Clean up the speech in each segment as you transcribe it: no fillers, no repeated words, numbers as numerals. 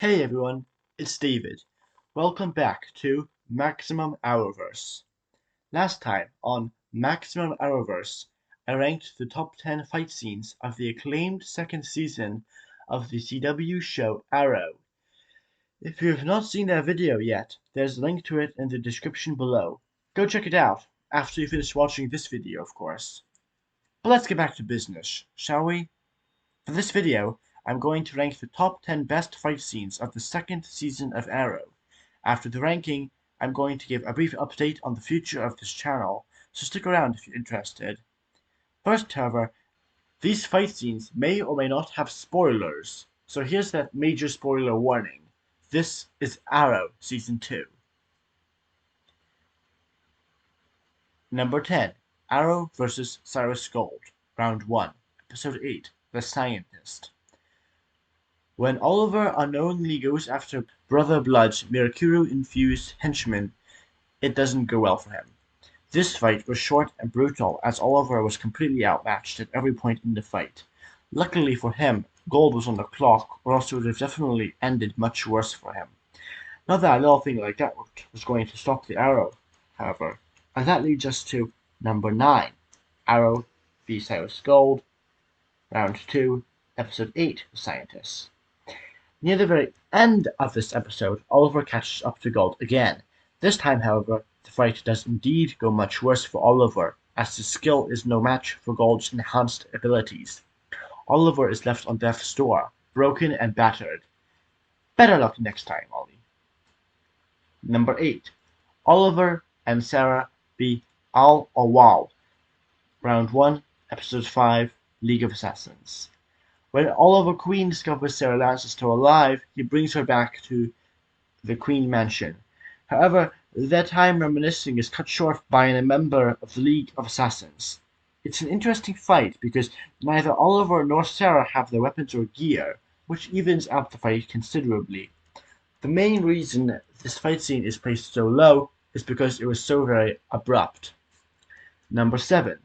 Hey everyone, it's David. Welcome back to Maximum Arrowverse. Last time on Maximum Arrowverse, I ranked the top 10 fight scenes of the acclaimed second season of the CW show Arrow. If you have not seen that video yet, there's a link to it in the description below. Go check it out, after you finish watching this video of course. But let's get back to business, shall we? For this video, I'm going to rank the top 10 best fight scenes of the second season of Arrow. After the ranking, I'm going to give a brief update on the future of this channel, so stick around if you're interested. First, however, these fight scenes may or may not have spoilers, so here's that major spoiler warning. This is Arrow Season 2. Number 10. Arrow vs. Cyrus Gold, Round 1, Episode 8, The Scientist. When Oliver unknowingly goes after Brother Blood's Mercuro-infused henchman, it doesn't go well for him. This fight was short and brutal as Oliver was completely outmatched at every point in the fight. Luckily for him, Gold was on the clock, or else it would have definitely ended much worse for him. Not that a little thing like that was going to stop the Arrow, however, and that leads us to number 9, Arrow v Cyrus Gold, Round 2, Episode 8, The Scientist. Near the very end of this episode, Oliver catches up to Gold again. This time, however, the fight does indeed go much worse for Oliver, as his skill is no match for Gold's enhanced abilities. Oliver is left on death's door, broken and battered. Better luck next time, Ollie. Number 8. Oliver and Sarah v Al Awal, Round 1, Episode 5, League of Assassins. When Oliver Queen discovers Sarah Lance is still alive, he brings her back to the Queen Mansion. However, their time reminiscing is cut short by a member of the League of Assassins. It's an interesting fight because neither Oliver nor Sarah have their weapons or gear, which evens out the fight considerably. The main reason this fight scene is placed so low is because it was so very abrupt. Number 7.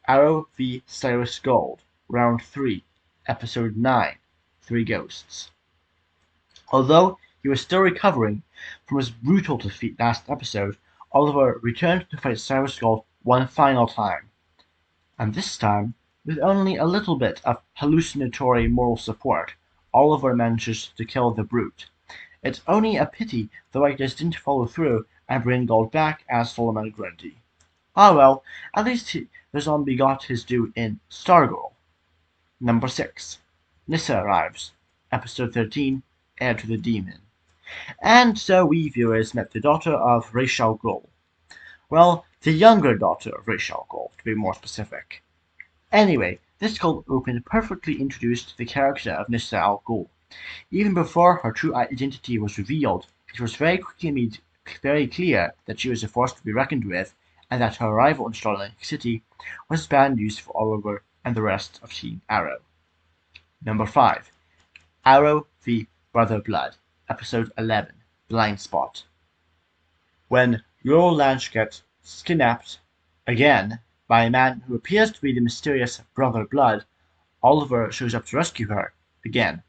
Arrow v Cyrus Gold, Round 3. Episode 9, Three Ghosts. Although he was still recovering from his brutal defeat last episode, Oliver returned to fight Cyrus Gold one final time. And this time, with only a little bit of hallucinatory moral support, Oliver manages to kill the brute. It's only a pity the writers didn't follow through and bring Gold back as Solomon Grundy. Ah well, at least the zombie got his due in Stargirl. Number 6. Nyssa arrives. Episode 13, Heir to the Demon. And so we viewers met the daughter of Ra's al Ghul. Well, the younger daughter of Ra's al Ghul, to be more specific. Anyway, this cold open perfectly introduced the character of Nyssa al Ghul. Even before her true identity was revealed, it was very quickly made very clear that she was a force to be reckoned with, and that her arrival in Starling City was bad news for Oliver and the rest of Team Arrow. Number 5. Arrow v Brother Blood, Episode 11, Blind Spot. When Laurel Lange gets kidnapped again by a man who appears to be the mysterious Brother Blood, Oliver shows up to rescue her again.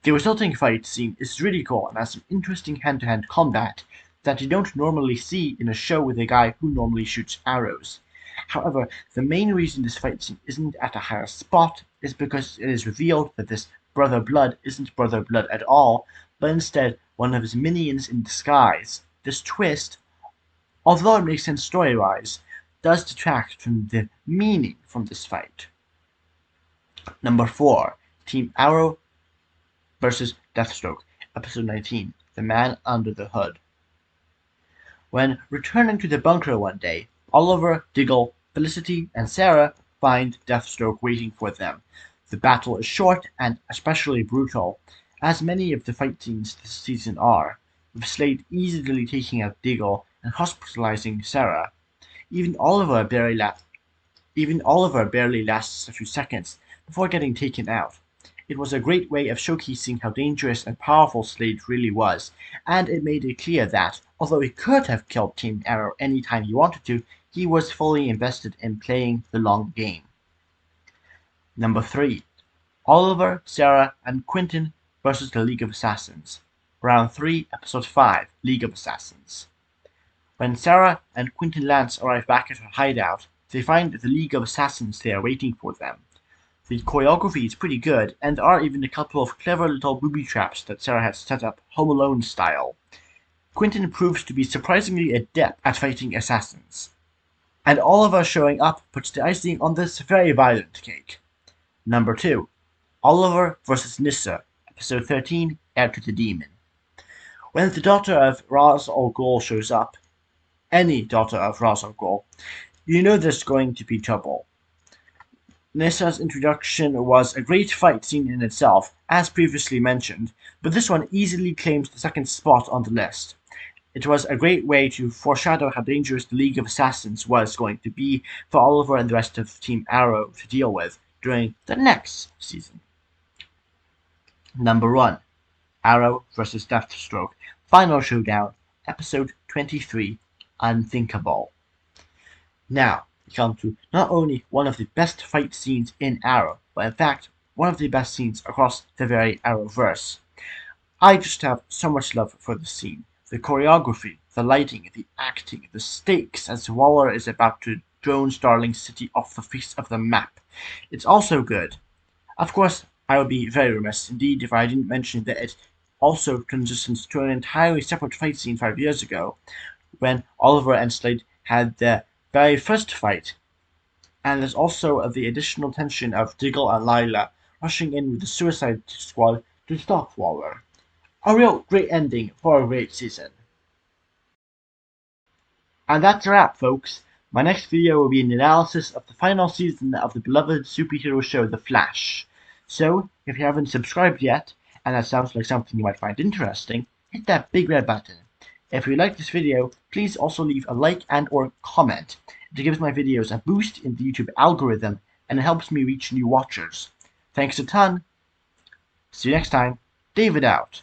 The resulting fight scene is really cool and has some interesting hand-to-hand combat that you don't normally see in a show with a guy who normally shoots arrows. However, the main reason this fight scene isn't at a higher spot is because it is revealed that this Brother Blood isn't Brother Blood at all, but instead one of his minions in disguise. This twist, although it makes sense story-wise, does detract from the meaning from this fight. Number 4. Team Arrow vs. Deathstroke, Episode 19, The Man Under the Hood. When returning to the bunker one day, Oliver, Diggle, Felicity, and Sarah find Deathstroke waiting for them. The battle is short and especially brutal, as many of the fight scenes this season are, with Slade easily taking out Diggle and hospitalizing Sarah. Even Oliver barely lasts a few seconds before getting taken out. It was a great way of showcasing how dangerous and powerful Slade really was, and it made it clear that, although he could have killed Team Arrow anytime he wanted to, he was fully invested in playing the long game. Number 3. Oliver, Sarah, and Quentin versus the League of Assassins. Round 3, Episode 5, League of Assassins. When Sarah and Quentin Lance arrive back at her hideout, they find the League of Assassins there waiting for them. The choreography is pretty good, and there are even a couple of clever little booby traps that Sarah has set up Home Alone style. Quentin proves to be surprisingly adept at fighting assassins. And Oliver showing up puts the icing on this very violent cake. Number 2. Oliver vs. Nyssa, Episode 13, Heir to the Demon. When the daughter of Ra's al Ghul shows up, any daughter of Ra's al Ghul, you know there's going to be trouble. Nyssa's introduction was a great fight scene in itself, as previously mentioned, but this one easily claims the second spot on the list. It was a great way to foreshadow how dangerous the League of Assassins was going to be for Oliver and the rest of Team Arrow to deal with during the next season. Number 1. Arrow vs. Deathstroke, Final Showdown, Episode 23, Unthinkable. Now, we come to not only one of the best fight scenes in Arrow, but in fact, one of the best scenes across the very Arrowverse. I just have so much love for the scene. The choreography, the lighting, the acting, the stakes as Waller is about to drone Starling's city off the face of the map. It's also good. Of course, I would be very remiss indeed if I didn't mention that it also transitions to an entirely separate fight scene 5 years ago, when Oliver and Slade had their very first fight. And there's also the additional tension of Diggle and Lila rushing in with the Suicide Squad to stop Waller. A real great ending for a great season. And that's a wrap, folks. My next video will be an analysis of the final season of the beloved superhero show The Flash. So, if you haven't subscribed yet, and that sounds like something you might find interesting, hit that big red button. If you like this video, please also leave a like and or comment. It gives my videos a boost in the YouTube algorithm, and it helps me reach new watchers. Thanks a ton. See you next time. David out.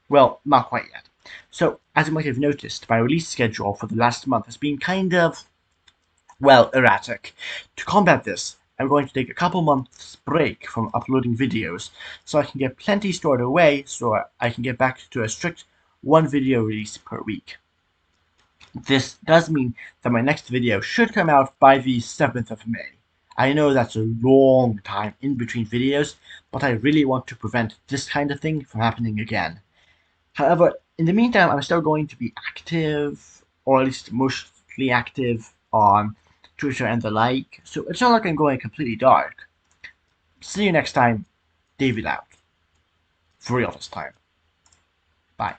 Well, not quite yet. So, as you might have noticed, my release schedule for the last month has been kind of, well, erratic. To combat this, I'm going to take a couple months break from uploading videos, so I can get plenty stored away so I can get back to a strict one video release per week. This does mean that my next video should come out by the 7th of May. I know that's a long time in between videos, but I really want to prevent this kind of thing from happening again. However, in the meantime, I'm still going to be active, or at least mostly active, on Twitter and the like, so it's not like I'm going completely dark. See you next time. David out. For real this time. Bye.